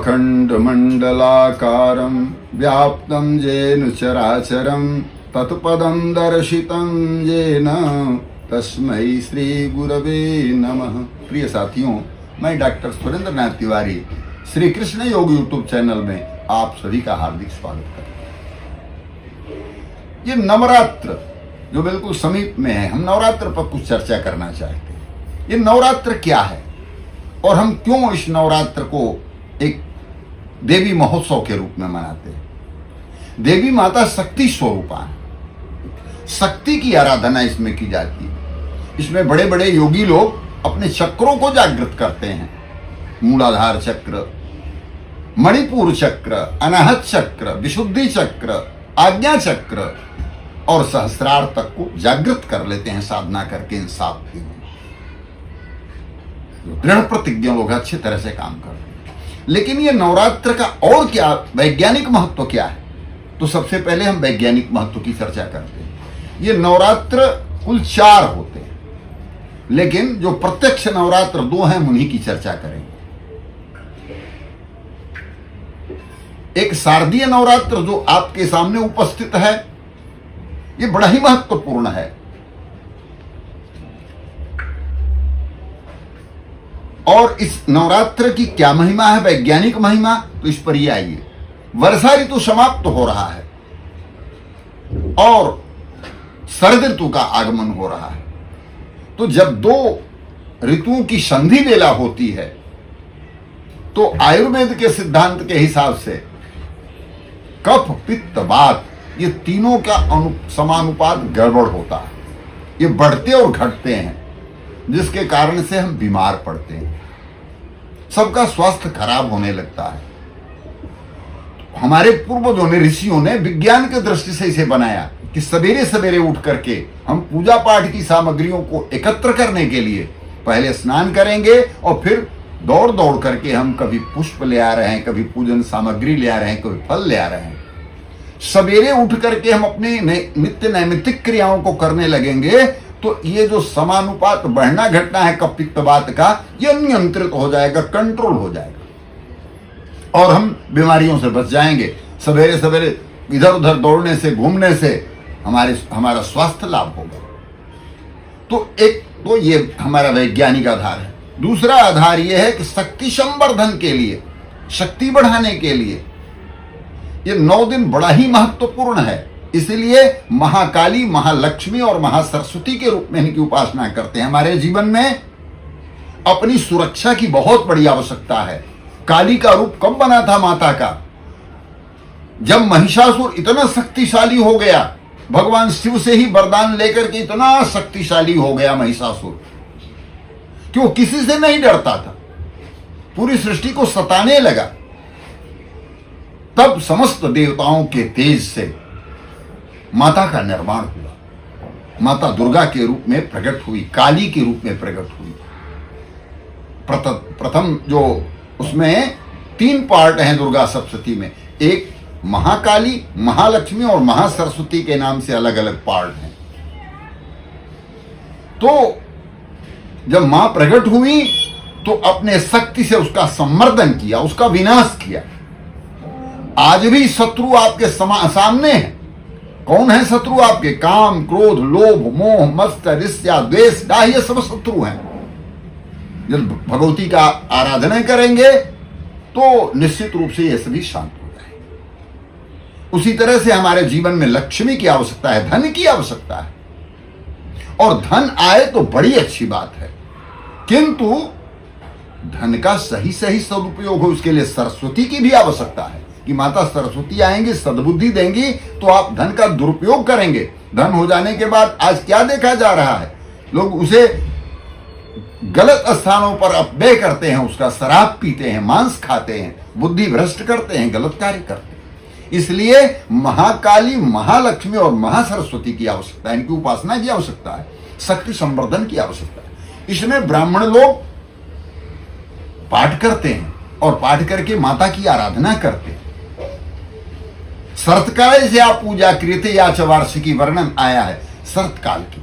अखण्डमण्डलाकारं व्याप्तं येन चराचरं तत्पदं दर्शितं येन तस्मै श्री गुरवे नमः। प्रिय साथियों, मैं डॉक्टर सुरेंद्र नाथ तिवारी श्री कृष्ण योग यूट्यूब चैनल में आप सभी का हार्दिक स्वागत करता हूं। ये नवरात्र जो बिल्कुल समीप में है, हम नवरात्र पर कुछ चर्चा करना चाहते हैं। ये नवरात्र क्या है और हम क्यों इस नवरात्र को एक देवी महोत्सव के रूप में मनाते हैं। देवी माता शक्ति स्वरूपा है, शक्ति की आराधना इसमें की जाती है। इसमें बड़े बड़े योगी लोग अपने चक्रों को जागृत करते हैं। मूलाधार चक्र, मणिपुर चक्र, अनाहत चक्र, विशुद्धि चक्र, आज्ञा चक्र और सहस्रार तक को जागृत कर लेते हैं साधना करके इन 7 दिनों में। दृढ़ प्रतिज्ञ लोग अच्छी तरह से काम करते हैं। लेकिन ये नवरात्र का और क्या वैज्ञानिक महत्व क्या है, तो सबसे पहले हम वैज्ञानिक महत्व की चर्चा करते हैं। ये नवरात्र कुल 4 होते हैं, लेकिन जो प्रत्यक्ष नवरात्र 2 हैं उन्हीं की चर्चा करेंगे। एक शारदीय नवरात्र जो आपके सामने उपस्थित है, ये बड़ा ही महत्वपूर्ण है। और इस नवरात्र की क्या महिमा है, वैज्ञानिक महिमा, तो इस पर ही आइए। वर्षा ऋतु समाप्त हो रहा है और शरद ऋतु का आगमन हो रहा है। तो जब 2 ऋतुओं की संधि बेला होती है तो आयुर्वेद के सिद्धांत के हिसाब से कफ पित्त वात ये तीनों का समानुपात गड़बड़ होता है। ये बढ़ते और घटते हैं, जिसके कारण से हम बीमार पड़ते हैं, सबका स्वास्थ्य खराब होने लगता है। हमारे पूर्वजों ने, ऋषियों ने विज्ञान की दृष्टि से इसे बनाया कि सवेरे सवेरे उठ करके हम पूजा पाठ की सामग्रियों को एकत्र करने के लिए पहले स्नान करेंगे और फिर दौड़ दौड़ करके हम कभी पुष्प ले आ रहे हैं, कभी पूजन सामग्री ले आ रहे हैं, कभी फल ले आ रहे हैं। सवेरे उठ करके हम अपनी नित्य नैमित्तिक क्रियाओं को करने लगेंगे तो ये जो समानुपात बढ़ना घटना है कफ पित्त वात का, ये नियंत्रित हो जाएगा, कंट्रोल हो जाएगा और हम बीमारियों से बच जाएंगे। सवेरे सवेरे इधर उधर दौड़ने से, घूमने से हमारा स्वास्थ्य लाभ होगा। तो ये हमारा वैज्ञानिक आधार है। दूसरा आधार यह है कि शक्ति संवर्धन के लिए, शक्ति बढ़ाने के लिए ये 9 दिन बड़ा ही महत्वपूर्ण है। इसलिए महाकाली, महालक्ष्मी और महासरस्वती के रूप में इनकी उपासना करते हैं। हमारे जीवन में अपनी सुरक्षा की बहुत बड़ी आवश्यकता है। काली का रूप कब बना था माता का? जब महिषासुर इतना शक्तिशाली हो गया, भगवान शिव से ही वरदान लेकर के इतना शक्तिशाली हो गया महिषासुर कि वो किसी से नहीं डरता था, पूरी सृष्टि को सताने लगा। तब समस्त देवताओं के तेज से माता का निर्माण हुआ। माता दुर्गा के रूप में प्रकट हुई, काली के रूप में प्रकट हुई। प्रथम जो उसमें 3 पार्ट हैं दुर्गा सप्तशती में, एक महाकाली, महालक्ष्मी और महासरस्वती के नाम से अलग अलग पार्ट हैं। तो जब मां प्रकट हुई तो अपने शक्ति से उसका सम्मर्दन किया, उसका विनाश किया। आज भी शत्रु आपके सामने है। कौन है शत्रु आपके? काम, क्रोध, लोभ, मोह, मत्सर, ईर्ष्या, द्वेष, डाह, ये सब शत्रु हैं। जब भगवती का आराधना करेंगे तो निश्चित रूप से ये सभी शांत हो जाएंगे। उसी तरह से हमारे जीवन में लक्ष्मी की आवश्यकता है, धन की आवश्यकता है। और धन आए तो बड़ी अच्छी बात है, किंतु धन का सही सही सदुपयोग हो, उसके लिए सरस्वती की भी आवश्यकता है कि माता सरस्वती आएंगी, सद्बुद्धि देंगी तो आप धन का दुरुपयोग करेंगे। धन हो जाने के बाद आज क्या देखा जा रहा है, लोग उसे गलत स्थानों पर अपव्यय करते हैं, उसका शराब पीते हैं, मांस खाते हैं, बुद्धि भ्रष्ट करते हैं, गलत कार्य करते हैं। इसलिए महाकाली, महालक्ष्मी और महासरस्वती की आवश्यकता है, इनकी उपासना की आवश्यकता है, शक्ति संवर्धन की आवश्यकता है। इसमें ब्राह्मण लोग पाठ करते हैं और पाठ करके माता की आराधना करते हैं। शरतकाल से आप पूजा क्रियते या च वार्षिकी वर्णन आया है। शरतकाल की,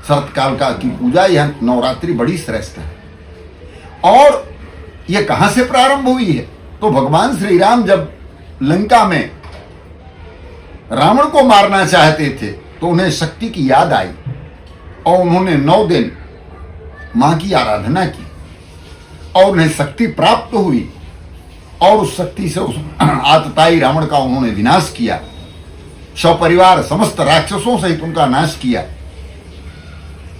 शरतकाल का की पूजा, यह नवरात्रि बड़ी श्रेष्ठ है। और यह कहां से प्रारंभ हुई है? तो भगवान श्री राम जब लंका में रावण को मारना चाहते थे तो उन्हें शक्ति की याद आई और उन्होंने 9 दिन मां की आराधना की और उन्हें शक्ति प्राप्त हुई और उस शक्ति से उस आतताई रावण का उन्होंने विनाश किया, सपरिवार समस्त राक्षसों सहित उनका नाश किया।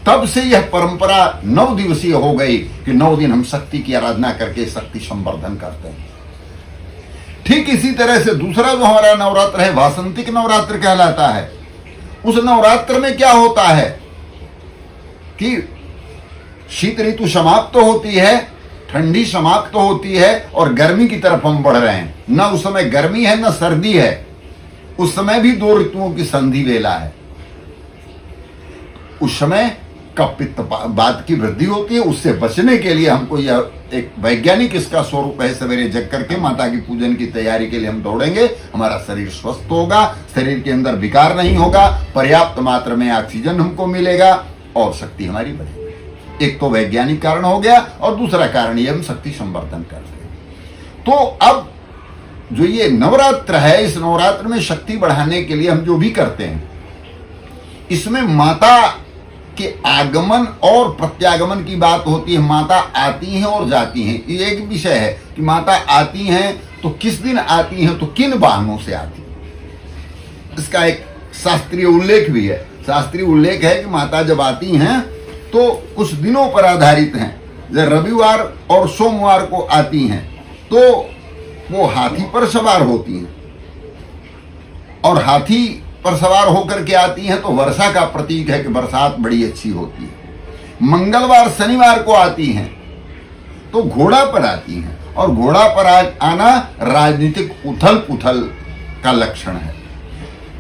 तब से यह परंपरा 9 दिवसीय हो गई कि 9 दिन हम शक्ति की आराधना करके शक्ति संवर्धन करते हैं। ठीक इसी तरह से दूसरा जो हमारा नवरात्र है वासंतिक नवरात्र कहलाता है। उस नवरात्र में क्या होता है कि शीत ऋतु समाप्त होती है, ठंडी समाप्त होती है और गर्मी की तरफ हम बढ़ रहे हैं। न उस समय गर्मी है न सर्दी है, उस समय भी 2 ऋतुओं की संधि वेला है। उस समय कपित्त बात की वृद्धि होती है। उससे बचने के लिए हमको यह एक वैज्ञानिक इसका स्वरूप है, सवेरे जग करके माता की पूजन की तैयारी के लिए हम दौड़ेंगे, हमारा शरीर स्वस्थ होगा, शरीर के अंदर विकार नहीं होगा, पर्याप्त मात्रा में ऑक्सीजन हमको मिलेगा और शक्ति हमारी बढ़ेगी। एक तो वैज्ञानिक कारण हो गया और दूसरा कारण ये हम शक्ति संवर्धन करते हैं। तो अब जो ये नवरात्र है, इस नवरात्र में शक्ति बढ़ाने के लिए हम जो भी करते हैं, इसमें माता के आगमन और प्रत्यागमन की बात होती है। माता आती हैं और जाती हैं, ये एक विषय है कि माता आती हैं तो किस दिन आती हैं, तो किन वाहनों से आती हैं। इसका एक शास्त्रीय उल्लेख भी है। शास्त्रीय उल्लेख है कि माता जब आती हैं तो कुछ दिनों पर आधारित हैं। जब रविवार और सोमवार को आती हैं तो वो हाथी पर सवार होती हैं और हाथी पर सवार होकर के आती हैं तो वर्षा का प्रतीक है कि बरसात बड़ी अच्छी होती है। मंगलवार शनिवार को आती हैं तो घोड़ा पर आती हैं और घोड़ा पर आना राजनीतिक उथल पुथल का लक्षण है।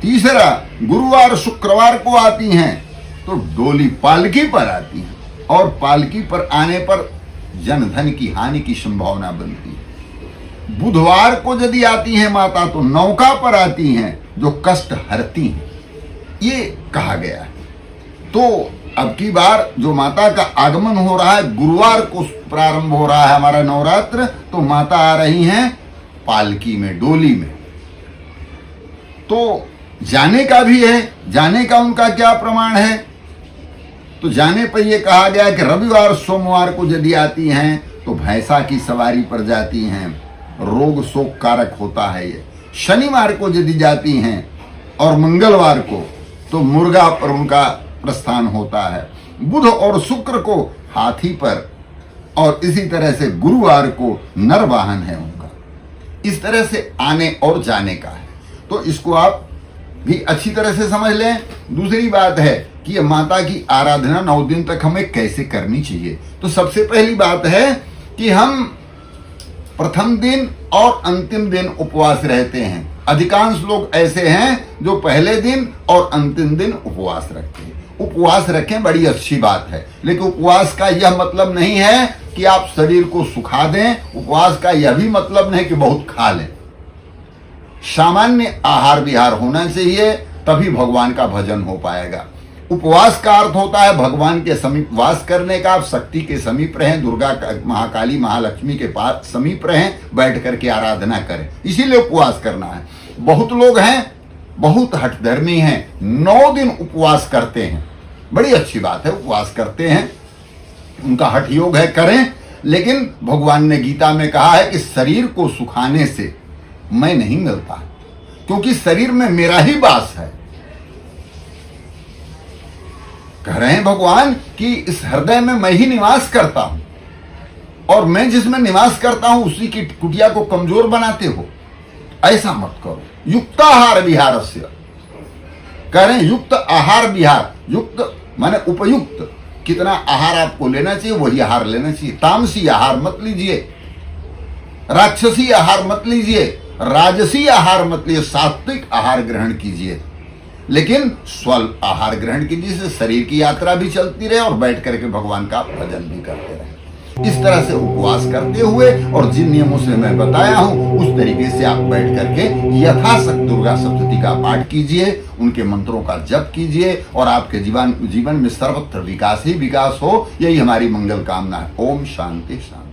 तीसरा, गुरुवार शुक्रवार को आती हैं तो डोली पालकी पर आती हैं और पालकी पर आने पर जन धन की हानि की संभावना बनती है। बुधवार को यदि आती हैं माता तो नौका पर आती हैं जो कष्ट हरती हैं, ये कहा गया है। तो अब की बार जो माता का आगमन हो रहा है, गुरुवार को प्रारंभ हो रहा है हमारा नवरात्र, तो माता आ रही हैं पालकी में, डोली में। तो जाने का भी है, जाने का उनका क्या प्रमाण है, तो जाने पर यह कहा गया कि रविवार सोमवार को यदि आती हैं तो भैंसा की सवारी पर जाती हैं, रोग शोक कारक होता है ये। शनिवार को यदि जाती हैं और मंगलवार को तो मुर्गा पर उनका प्रस्थान होता है। बुध और शुक्र को हाथी पर और इसी तरह से गुरुवार को नर वाहन है उनका। इस तरह से आने और जाने का है, तो इसको आप भी अच्छी तरह से समझ लें। दूसरी बात है कि ये माता की आराधना 9 दिन तक हमें कैसे करनी चाहिए। तो सबसे पहली बात है कि हम प्रथम दिन और अंतिम दिन उपवास रहते हैं। अधिकांश लोग ऐसे हैं जो पहले दिन और अंतिम दिन उपवास रखते हैं। उपवास रखें, बड़ी अच्छी बात है, लेकिन उपवास का यह मतलब नहीं है कि आप शरीर को सुखा दें। उपवास का यह भी मतलब नहीं कि बहुत खा लें। सामान्य आहार विहार होना चाहिए, तभी भगवान का भजन हो पाएगा। उपवास का अर्थ होता है भगवान के समीप वास करने का। आप शक्ति के समीप रहें, दुर्गा महाकाली महालक्ष्मी के पास समीप रहें, बैठ करके आराधना करें, इसीलिए उपवास करना है। बहुत लोग हैं, बहुत हठधर्मी हैं, 9 दिन उपवास करते हैं, बड़ी अच्छी बात है, उपवास करते हैं, उनका हठ योग है, करें। लेकिन भगवान ने गीता में कहा है कि शरीर को सुखाने से मैं नहीं मिलता, क्योंकि शरीर में मेरा ही वास है। कह रहे हैं भगवान कि इस हृदय में मैं ही निवास करता हूं और मैं जिसमें निवास करता हूं उसी की कुटिया को कमजोर बनाते हो, ऐसा मत करो। युक्ताहार विहारस्य, कह रहे हैं युक्त आहार विहार। युक्त माने उपयुक्त, कितना आहार आपको लेना चाहिए वही आहार लेना चाहिए। तामसी आहार मत लीजिए, राक्षसी आहार मत लीजिए, राजसी आहार मत लीजिए, सात्विक आहार ग्रहण कीजिए, लेकिन स्वल्प आहार ग्रहण कीजिए, जिससे शरीर की यात्रा भी चलती रहे और बैठ करके भगवान का भजन भी करते रहे। इस तरह से उपवास करते हुए और जिन नियमों से मैं बताया हूं उस तरीके से आप बैठ करके यथाशक्ति दुर्गा सप्तशती का पाठ कीजिए, उनके मंत्रों का जप कीजिए और आपके जीवन में सर्वत्र विकास ही विकास हो, यही हमारी मंगल कामना है। ओम शांति शांति।